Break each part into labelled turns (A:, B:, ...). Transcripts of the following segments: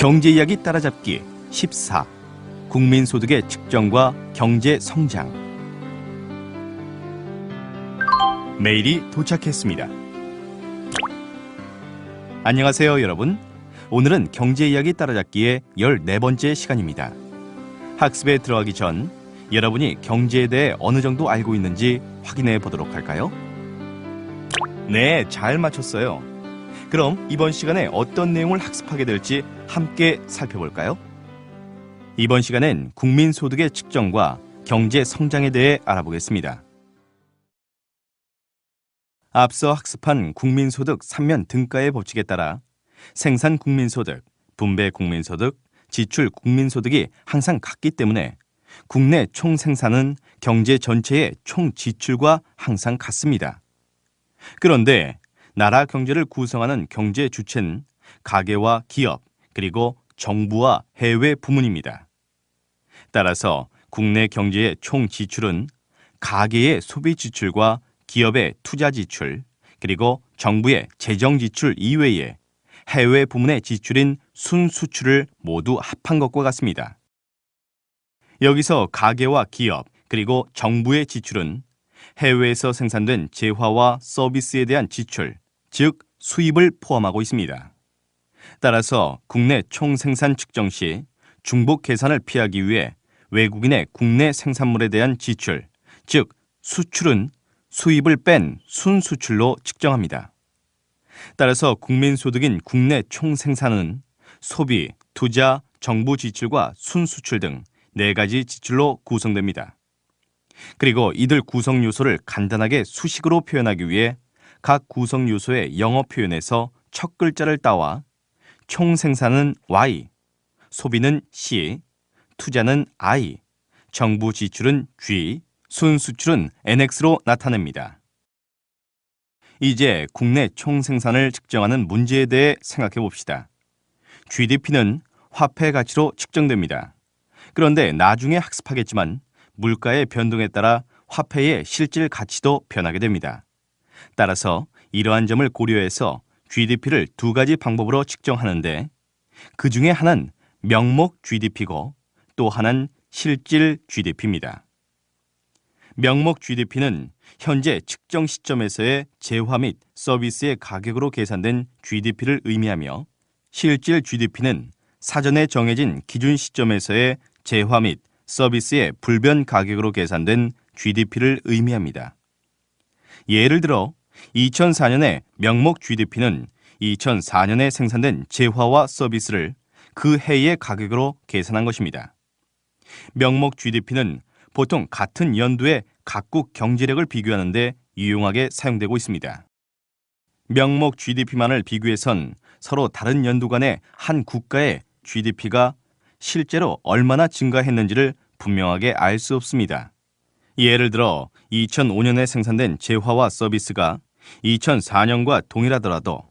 A: 경제 이야기 따라잡기 14. 국민소득의 측정과 경제 성장. 메일이 도착했습니다. 안녕하세요, 여러분. 오늘은 경제 이야기 따라잡기의 14번째 시간입니다. 학습에 들어가기 전 여러분이 경제에 대해 어느 정도 알고 있는지 확인해 보도록 할까요? 네, 잘 맞췄어요. 그럼 이번 시간에 어떤 내용을 학습하게 될지 함께 살펴볼까요? 이번 시간엔 국민소득의 측정과 경제 성장에 대해 알아보겠습니다. 앞서 학습한 국민소득 3면 등가의 법칙에 따라 생산 국민소득, 분배 국민소득, 지출 국민소득이 항상 같기 때문에 국내 총생산은 경제 전체의 총지출과 항상 같습니다. 그런데 나라 경제를 구성하는 경제 주체는 가계와 기업, 그리고 정부와 해외 부문입니다. 따라서 국내 경제의 총 지출은 가계의 소비 지출과 기업의 투자 지출, 그리고 정부의 재정 지출 이외에 해외 부문의 지출인 순수출을 모두 합한 것과 같습니다. 여기서 가계와 기업, 그리고 정부의 지출은 해외에서 생산된 재화와 서비스에 대한 지출, 즉 수입을 포함하고 있습니다. 따라서 국내 총생산 측정 시 중복 계산을 피하기 위해 외국인의 국내 생산물에 대한 지출, 즉 수출은 수입을 뺀 순수출로 측정합니다. 따라서 국민소득인 국내 총생산은 소비, 투자, 정부 지출과 순수출 등 4가지 지출로 구성됩니다. 그리고 이들 구성 요소를 간단하게 수식으로 표현하기 위해 각 구성 요소의 영어 표현에서 첫 글자를 따와 총생산은 Y, 소비는 C, 투자는 I, 정부 지출은 G, 순수출은 NX로 나타냅니다. 이제 국내 총생산을 측정하는 문제에 대해 생각해 봅시다. GDP는 화폐 가치로 측정됩니다. 그런데 나중에 학습하겠지만 물가의 변동에 따라 화폐의 실질 가치도 변하게 됩니다. 따라서 이러한 점을 고려해서 GDP를 2가지 방법으로 측정하는데 그 중에 하나는 명목 GDP고 또 하나는 실질 GDP입니다. 명목 GDP는 현재 측정 시점에서의 재화 및 서비스의 가격으로 계산된 GDP를 의미하며 실질 GDP는 사전에 정해진 기준 시점에서의 재화 및 서비스의 불변 가격으로 계산된 GDP를 의미합니다. 예를 들어 2004년의 명목 GDP는 2004년에 생산된 재화와 서비스를 그 해의 가격으로 계산한 것입니다. 명목 GDP는 보통 같은 연도의 각국 경제력을 비교하는 데 유용하게 사용되고 있습니다. 명목 GDP만을 비교해선 서로 다른 연도 간의 한 국가의 GDP가 실제로 얼마나 증가했는지를 분명하게 알 수 없습니다. 예를 들어 2005년에 생산된 재화와 서비스가 2004년과 동일하더라도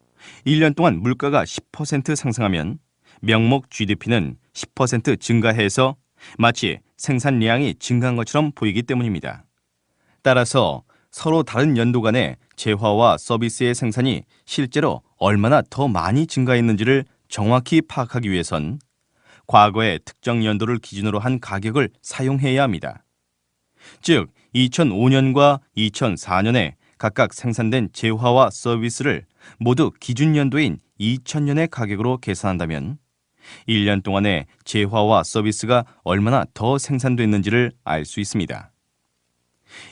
A: 1년 동안 물가가 10% 상승하면 명목 GDP는 10% 증가해서 마치 생산량이 증가한 것처럼 보이기 때문입니다. 따라서 서로 다른 연도 간의 재화와 서비스의 생산이 실제로 얼마나 더 많이 증가했는지를 정확히 파악하기 위해선 과거의 특정 연도를 기준으로 한 가격을 사용해야 합니다. 즉, 2005년과 2004년에 각각 생산된 재화와 서비스를 모두 기준 연도인 2000년의 가격으로 계산한다면 1년 동안의 재화와 서비스가 얼마나 더 생산됐는지를 알 수 있습니다.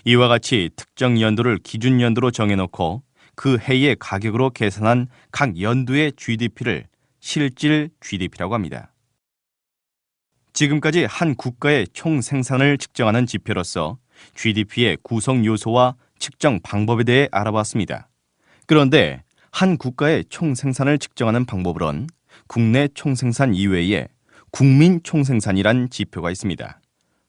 A: 이와 같이 특정 연도를 기준 연도로 정해놓고 그 해의 가격으로 계산한 각 연도의 GDP를 실질 GDP라고 합니다. 지금까지 한 국가의 총 생산을 측정하는 지표로서 GDP의 구성 요소와 측정 방법에 대해 알아봤습니다. 그런데 한 국가의 총 생산을 측정하는 방법으론 국내 총생산 이외에 국민 총생산이란 지표가 있습니다.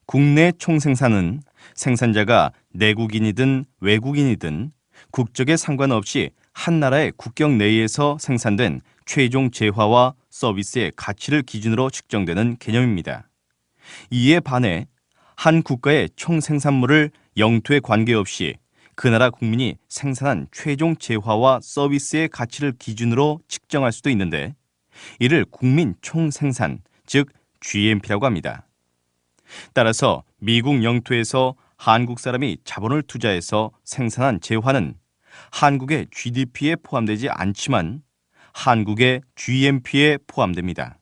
A: 국내 총생산은 생산자가 내국인이든 외국인이든 국적에 상관없이 한 나라의 국경 내에서 생산된 최종 재화와 서비스의 가치를 기준으로 측정되는 개념입니다. 이에 반해 한 국가의 총생산물을 영토에 관계없이 그 나라 국민이 생산한 최종 재화와 서비스의 가치를 기준으로 측정할 수도 있는데 이를 국민 총생산, 즉 GNP라고 합니다. 따라서 미국 영토에서 한국 사람이 자본을 투자해서 생산한 재화는 한국의 GDP에 포함되지 않지만 한국의 GNP에 포함됩니다.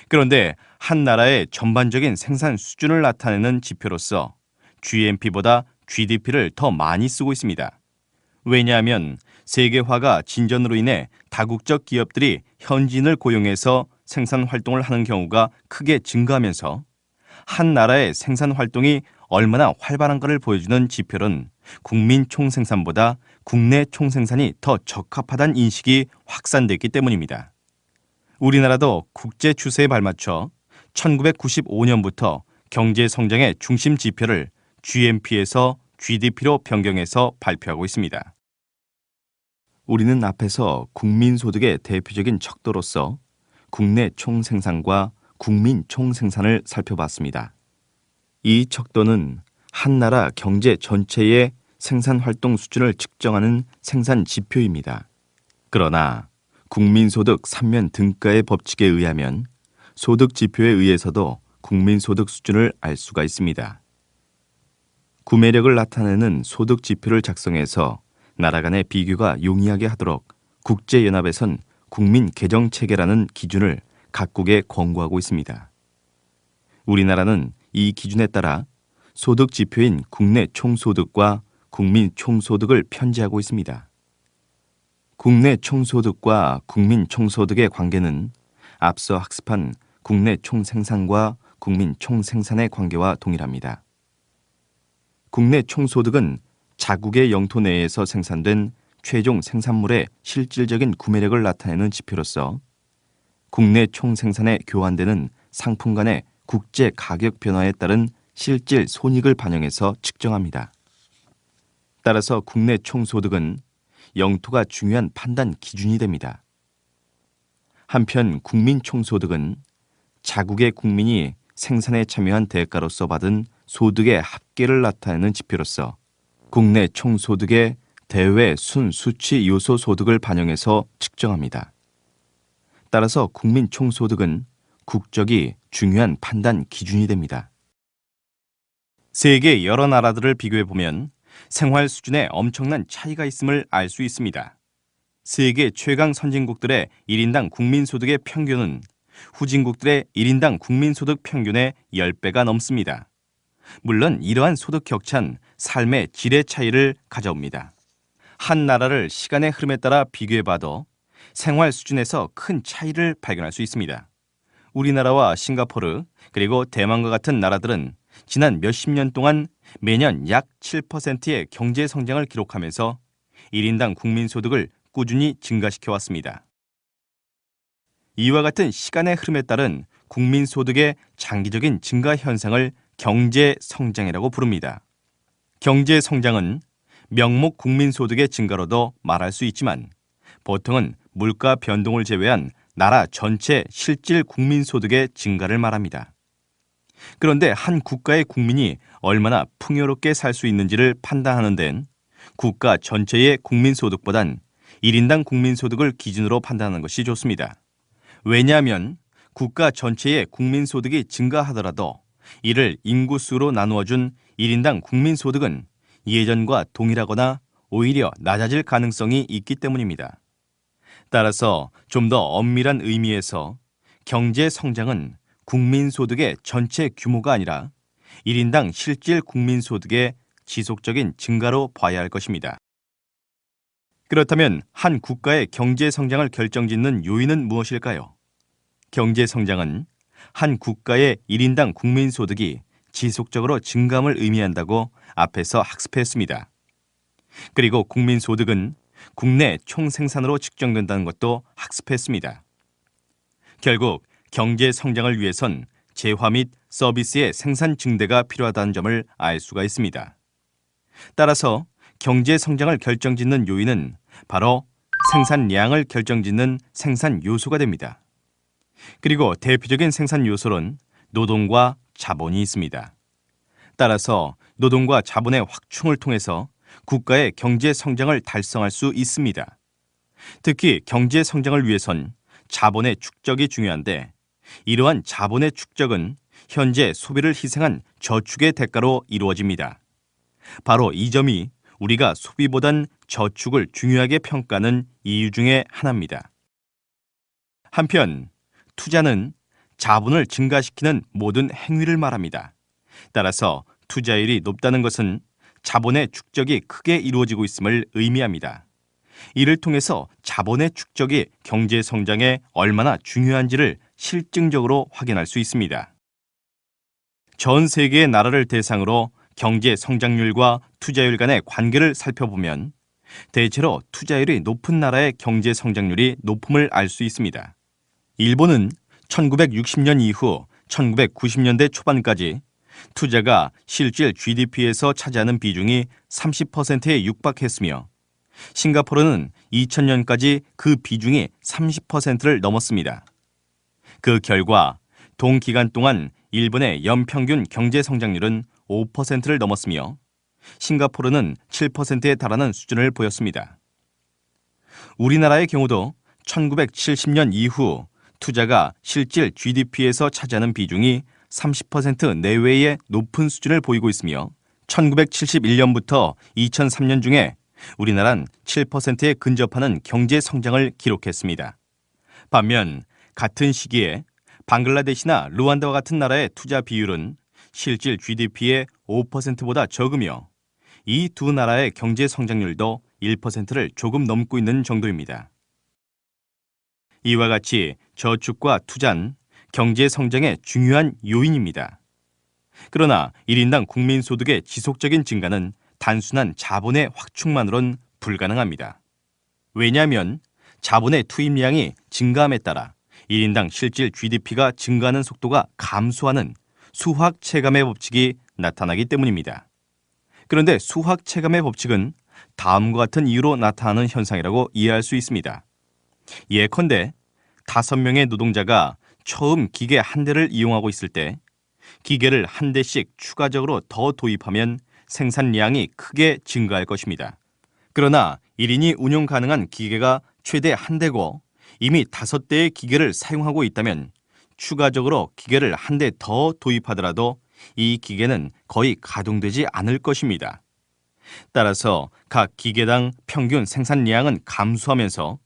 A: 그런데 한 나라의 전반적인 생산 수준을 나타내는 지표로서 GNP보다 GDP를 더 많이 쓰고 있습니다. 왜냐하면 세계화가 진전으로 인해 다국적 기업들이 현지인을 고용해서 생산 활동을 하는 경우가 크게 증가하면서 한 나라의 생산 활동이 얼마나 활발한가를 보여주는 지표는 국민 총생산보다 국내 총생산이 더 적합하다는 인식이 확산됐기 때문입니다. 우리나라도 국제 추세에 발맞춰 1995년부터 경제 성장의 중심 지표를 GNP에서 GDP로 변경해서 발표하고 있습니다. 우리는 앞에서 국민 소득의 대표적인 척도로서 국내 총생산과 국민 총생산을 살펴봤습니다. 이 척도는 한 나라 경제 전체의 생산 활동 수준을 측정하는 생산 지표입니다. 그러나 국민소득 3면 등가의 법칙에 의하면 소득 지표에 의해서도 국민소득 수준을 알 수가 있습니다. 구매력을 나타내는 소득 지표를 작성해서 나라 간의 비교가 용이하게 하도록 국제연합에선 국민계정체계라는 기준을 각국에 권고하고 있습니다. 우리나라는 이 기준에 따라 소득 지표인 국내 총소득과 국민 총소득을 편제하고 있습니다. 국내 총소득과 국민 총소득의 관계는 앞서 학습한 국내 총생산과 국민 총생산의 관계와 동일합니다. 국내 총소득은 자국의 영토 내에서 생산된 최종 생산물의 실질적인 구매력을 나타내는 지표로서 국내 총생산에 교환되는 상품 간의 국제 가격 변화에 따른 실질 손익을 반영해서 측정합니다. 따라서 국내 총소득은 영토가 중요한 판단 기준이 됩니다. 한편 국민 총소득은 자국의 국민이 생산에 참여한 대가로서 받은 소득의 합계를 나타내는 지표로서 국내 총소득의 대외 순수치 요소 소득을 반영해서 측정합니다. 따라서 국민 총소득은 국적이 중요한 판단 기준이 됩니다. 세계 여러 나라들을 비교해보면 생활 수준에 엄청난 차이가 있음을 알 수 있습니다. 세계 최강 선진국들의 1인당 국민소득의 평균은 후진국들의 1인당 국민소득 평균의 10배가 넘습니다. 물론 이러한 소득 격차는 삶의 질의 차이를 가져옵니다. 한 나라를 시간의 흐름에 따라 비교해봐도 생활 수준에서 큰 차이를 발견할 수 있습니다. 우리나라와 싱가포르 그리고 대만과 같은 나라들은 지난 몇십 년 동안 매년 약 7%의 경제 성장을 기록하면서 1인당 국민소득을 꾸준히 증가시켜왔습니다. 이와 같은 시간의 흐름에 따른 국민소득의 장기적인 증가 현상을 경제 성장이라고 부릅니다. 경제 성장은 명목 국민소득의 증가로도 말할 수 있지만 보통은 물가 변동을 제외한 나라 전체 실질 국민소득의 증가를 말합니다. 그런데 한 국가의 국민이 얼마나 풍요롭게 살 수 있는지를 판단하는 데는 국가 전체의 국민소득보단 1인당 국민소득을 기준으로 판단하는 것이 좋습니다. 왜냐하면 국가 전체의 국민소득이 증가하더라도 이를 인구수로 나누어준 1인당 국민소득은 예전과 동일하거나 오히려 낮아질 가능성이 있기 때문입니다. 따라서 좀 더 엄밀한 의미에서 경제 성장은 국민소득의 전체 규모가 아니라 1인당 실질 국민소득의 지속적인 증가로 봐야 할 것입니다. 그렇다면 한 국가의 경제 성장을 결정짓는 요인은 무엇일까요? 경제 성장은 한 국가의 1인당 국민소득이 지속적으로 증감을 의미한다고 앞에서 학습했습니다. 그리고 국민소득은 국내 총생산으로 측정된다는 것도 학습했습니다. 결국 경제 성장을 위해선 재화 및 서비스의 생산 증대가 필요하다는 점을 알 수가 있습니다. 따라서 경제 성장을 결정짓는 요인은 바로 생산량을 결정짓는 생산 요소가 됩니다. 그리고 대표적인 생산 요소는 노동과 자본이 있습니다. 따라서 노동과 자본의 확충을 통해서 국가의 경제 성장을 달성할 수 있습니다. 특히 경제 성장을 위해선 자본의 축적이 중요한데 이러한 자본의 축적은 현재 소비를 희생한 저축의 대가로 이루어집니다. 바로 이 점이 우리가 소비보단 저축을 중요하게 평가하는 이유 중에 하나입니다. 한편 투자는 자본을 증가시키는 모든 행위를 말합니다. 따라서 투자율이 높다는 것은 자본의 축적이 크게 이루어지고 있음을 의미합니다. 이를 통해서 자본의 축적이 경제 성장에 얼마나 중요한지를 실증적으로 확인할 수 있습니다. 전 세계의 나라를 대상으로 경제 성장률과 투자율 간의 관계를 살펴보면 대체로 투자율이 높은 나라의 경제 성장률이 높음을 알 수 있습니다. 일본은 1960년 이후 1990년대 초반까지 투자가 실질 GDP에서 차지하는 비중이 30%에 육박했으며 싱가포르는 2000년까지 그 비중이 30%를 넘었습니다. 그 결과 동기간 동안 일본의 연평균 경제 성장률은 5%를 넘었으며 싱가포르는 7%에 달하는 수준을 보였습니다. 우리나라의 경우도 1970년 이후 투자가 실질 GDP에서 차지하는 비중이 30% 내외의 높은 수준을 보이고 있으며 1971년부터 2003년 중에 우리나라는 7%에 근접하는 경제 성장을 기록했습니다. 반면 같은 시기에 방글라데시나 루안다와 같은 나라의 투자 비율은 실질 GDP의 5%보다 적으며 이 두 나라의 경제 성장률도 1%를 조금 넘고 있는 정도입니다. 이와 같이 저축과 투자는 경제 성장의 중요한 요인입니다. 그러나 1인당 국민소득의 지속적인 증가는 단순한 자본의 확충만으로는 불가능합니다. 왜냐하면 자본의 투입량이 증가함에 따라 1인당 실질 GDP가 증가하는 속도가 감소하는 수학 체감의 법칙이 나타나기 때문입니다. 그런데 수학 체감의 법칙은 다음과 같은 이유로 나타나는 현상이라고 이해할 수 있습니다. 예컨대 5명의 노동자가 처음 기계 한 대를 이용하고 있을 때 기계를 한 대씩 추가적으로 더 도입하면 생산량이 크게 증가할 것입니다. 그러나 1인이 운용 가능한 기계가 최대 한 대고 이미 5대의 기계를 사용하고 있다면 추가적으로 기계를 한 대 더 도입하더라도 이 기계는 거의 가동되지 않을 것입니다. 따라서 각 기계당 평균 생산량은 감소하면서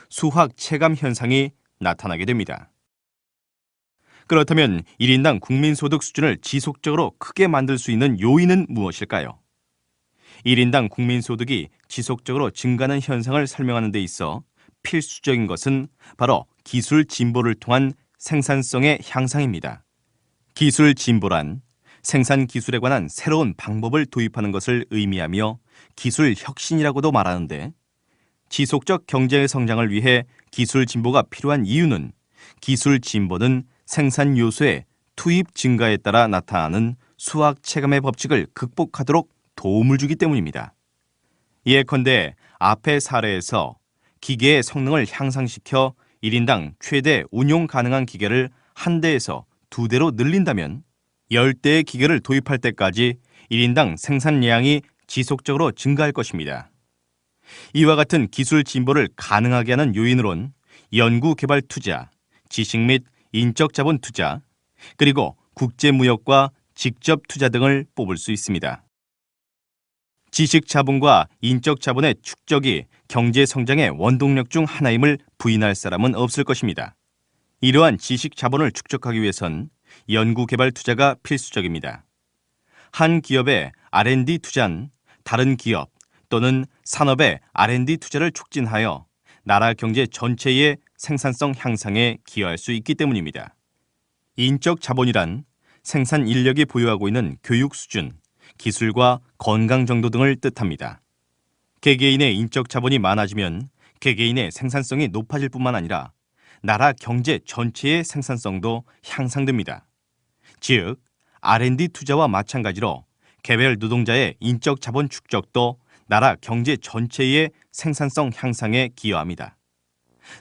A: 수학 체감 현상이 나타나게 됩니다. 그렇다면 1인당 국민소득 수준을 지속적으로 크게 만들 수 있는 요인은 무엇일까요? 1인당 국민소득이 지속적으로 증가하는 현상을 설명하는 데 있어 필수적인 것은 바로 기술 진보를 통한 생산성의 향상입니다. 기술 진보란 생산 기술에 관한 새로운 방법을 도입하는 것을 의미하며 기술 혁신이라고도 말하는데 지속적 경제 성장을 위해 기술 진보가 필요한 이유는 기술 진보는 생산 요소의 투입 증가에 따라 나타나는 수학 체감의 법칙을 극복하도록 도움을 주기 때문입니다. 예컨대 앞의 사례에서 기계의 성능을 향상시켜 1인당 최대 운용 가능한 기계를 한 대에서 2대로 늘린다면 10대의 기계를 도입할 때까지 1인당 생산량이 지속적으로 증가할 것입니다. 이와 같은 기술 진보를 가능하게 하는 요인으론 연구개발 투자, 지식 및 인적 자본 투자, 그리고 국제무역과 직접 투자 등을 뽑을 수 있습니다. 지식 자본과 인적 자본의 축적이 경제 성장의 원동력 중 하나임을 부인할 사람은 없을 것입니다. 이러한 지식 자본을 축적하기 위해선 연구개발 투자가 필수적입니다. 한 기업의 R&D 투자는 다른 기업 또는 산업의 R&D 투자를 촉진하여 나라 경제 전체의 생산성 향상에 기여할 수 있기 때문입니다. 인적 자본이란 생산 인력이 보유하고 있는 교육 수준, 기술과 건강 정도 등을 뜻합니다. 개개인의 인적 자본이 많아지면 개개인의 생산성이 높아질 뿐만 아니라 나라 경제 전체의 생산성도 향상됩니다. 즉, R&D 투자와 마찬가지로 개별 노동자의 인적 자본 축적도 나라 경제 전체의 생산성 향상에 기여합니다.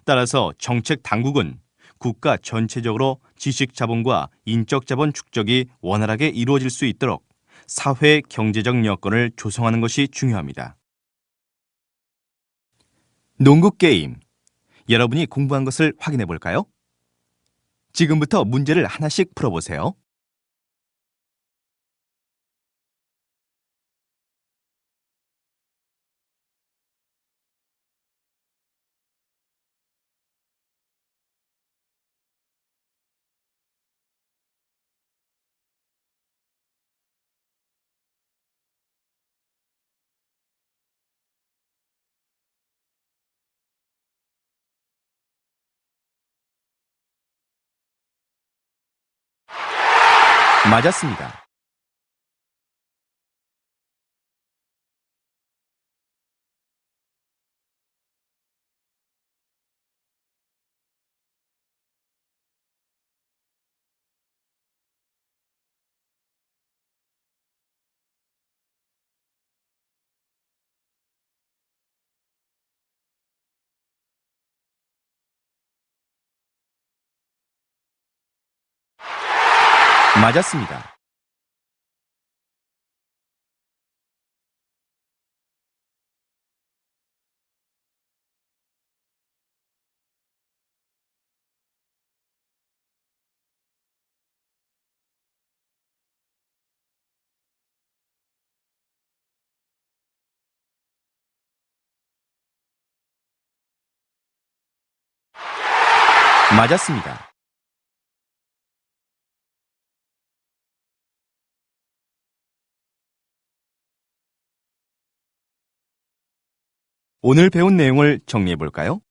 A: 따라서 정책 당국은 국가 전체적으로 지식 자본과 인적 자본 축적이 원활하게 이루어질 수 있도록 사회 경제적 여건을 조성하는 것이 중요합니다. 농구 게임. 여러분이 공부한 것을 확인해 볼까요? 지금부터 문제를 하나씩 풀어보세요. 맞았습니다. 맞았습니다. 맞았습니다. 오늘 배운 내용을 정리해 볼까요?